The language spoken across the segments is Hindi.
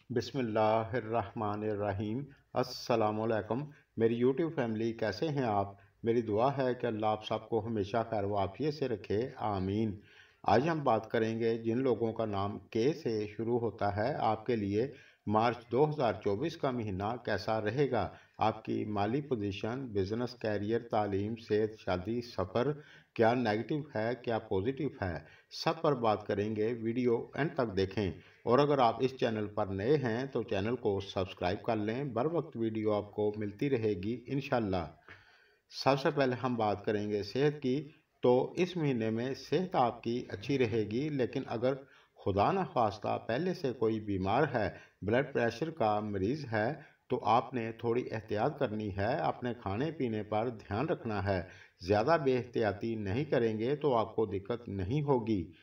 बिस्मिल्लाहिर्रहमानिर्रहीम। अस्सलामुअलैकुम। मेरी यूट्यूब फैमिली, कैसे हैं आप? मेरी दुआ है कि अल्लाह आप सबको हमेशा खैर व आफियत से रखे, आमीन। आज हम बात करेंगे जिन लोगों का नाम के से शुरू होता है, आपके लिए मार्च 2024 का महीना कैसा रहेगा। आपकी माली पोजीशन, बिजनेस, कैरियर, तालीम, सेहत, शादी, सफ़र, क्या नेगेटिव है क्या पॉजिटिव है, सब पर बात करेंगे। वीडियो एंड तक देखें। और अगर आप इस चैनल पर नए हैं तो चैनल को सब्सक्राइब कर लें। बर वक्त वीडियो आपको मिलती रहेगी इंशाल्लाह। सबसे पहले हम बात करेंगे सेहत की। तो इस महीने में सेहत आपकी अच्छी रहेगी, लेकिन अगर खुदा न खास्ता पहले से कोई बीमार है, ब्लड प्रेशर का मरीज़ है, तो आपने थोड़ी एहतियात करनी है। अपने खाने पीने पर ध्यान रखना है। ज़्यादा बेहतियाती नहीं करेंगे तो आपको दिक्कत नहीं होगी।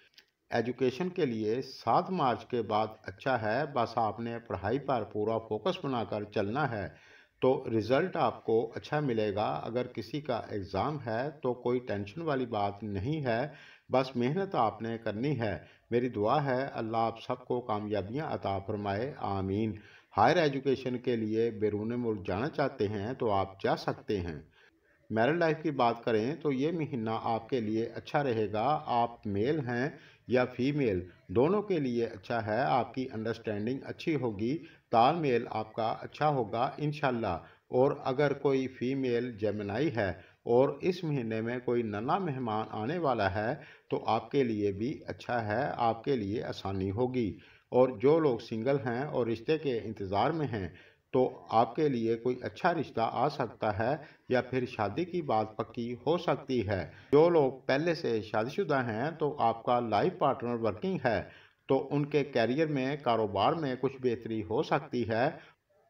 एजुकेशन के लिए 7 मार्च के बाद अच्छा है, बस आपने पढ़ाई पर पूरा फोकस बनाकर चलना है तो रिज़ल्ट आपको अच्छा मिलेगा। अगर किसी का एग्ज़ाम है तो कोई टेंशन वाली बात नहीं है, बस मेहनत आपने करनी है। मेरी दुआ है अल्लाह आप सबको कामयाबियां अता फरमाए, आमीन। हायर एजुकेशन के लिए बैरून मुल्क जाना चाहते हैं तो आप जा सकते हैं। मैरिड लाइफ की बात करें तो ये महीना आपके लिए अच्छा रहेगा। आप मेल हैं या फीमेल, दोनों के लिए अच्छा है। आपकी अंडरस्टैंडिंग अच्छी होगी, तालमेल आपका अच्छा होगा इंशाल्लाह। और अगर कोई फीमेल जेमिनाई है और इस महीने में कोई नन्हा मेहमान आने वाला है तो आपके लिए भी अच्छा है, आपके लिए आसानी होगी। और जो लोग सिंगल हैं और रिश्ते के इंतज़ार में हैं तो आपके लिए कोई अच्छा रिश्ता आ सकता है या फिर शादी की बात पक्की हो सकती है। जो लोग पहले से शादीशुदा हैं तो आपका लाइफ पार्टनर वर्किंग है तो उनके कैरियर में, कारोबार में कुछ बेहतरी हो सकती है।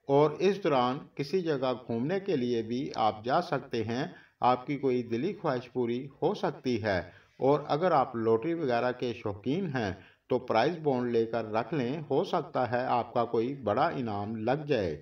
और इस दौरान किसी जगह घूमने के लिए भी आप जा सकते हैं। आपकी कोई दिली ख्वाहिश पूरी हो सकती है। और अगर आप लॉटरी वगैरह के शौकीन हैं तो प्राइज बॉन्ड लेकर रख लें, हो सकता है आपका कोई बड़ा इनाम लग जाए।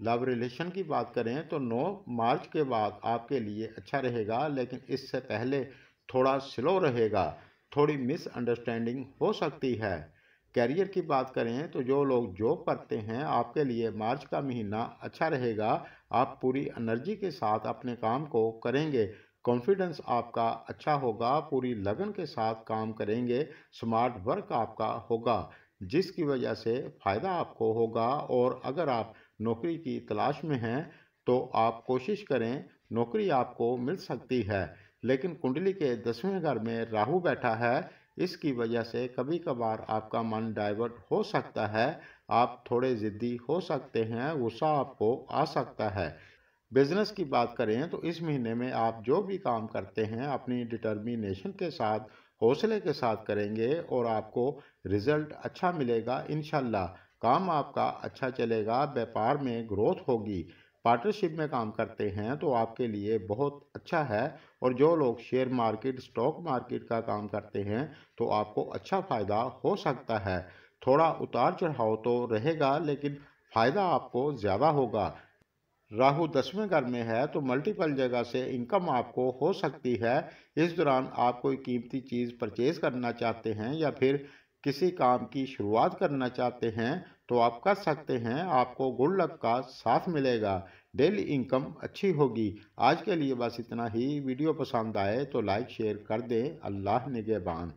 लव रिलेशन की बात करें तो 9 मार्च के बाद आपके लिए अच्छा रहेगा, लेकिन इससे पहले थोड़ा स्लो रहेगा। थोड़ी मिसअंडरस्टैंडिंग हो सकती है। कैरियर की बात करें तो जो लोग जॉब करते हैं, आपके लिए मार्च का महीना अच्छा रहेगा। आप पूरी एनर्जी के साथ अपने काम को करेंगे। कॉन्फिडेंस आपका अच्छा होगा, पूरी लगन के साथ काम करेंगे। स्मार्ट वर्क आपका होगा जिसकी वजह से फ़ायदा आपको होगा। और अगर आप नौकरी की तलाश में हैं तो आप कोशिश करें, नौकरी आपको मिल सकती है। लेकिन कुंडली के 10वें घर में राहु बैठा है, इसकी वजह से कभी कभार आपका मन डाइवर्ट हो सकता है। आप थोड़े ज़िद्दी हो सकते हैं, गुस्सा आपको आ सकता है। बिजनेस की बात करें तो इस महीने में आप जो भी काम करते हैं अपनी डिटर्मिनेशन के साथ, हौसले के साथ करेंगे और आपको रिजल्ट अच्छा मिलेगा इंशाल्लाह। काम आपका अच्छा चलेगा, व्यापार में ग्रोथ होगी। पार्टनरशिप में काम करते हैं तो आपके लिए बहुत अच्छा है। और जो लोग शेयर मार्केट, स्टॉक मार्केट का काम करते हैं तो आपको अच्छा फ़ायदा हो सकता है। थोड़ा उतार चढ़ाव तो रहेगा, लेकिन फ़ायदा आपको ज़्यादा होगा। राहु 10वें घर में है तो मल्टीपल जगह से इनकम आपको हो सकती है। इस दौरान आप कोई कीमती चीज़ परचेज करना चाहते हैं या फिर किसी काम की शुरुआत करना चाहते हैं तो आप कर सकते हैं। आपको गुड लक का साथ मिलेगा। डेली इनकम अच्छी होगी। आज के लिए बस इतना ही। वीडियो पसंद आए तो लाइक शेयर कर दें। अल्लाह निगहबान।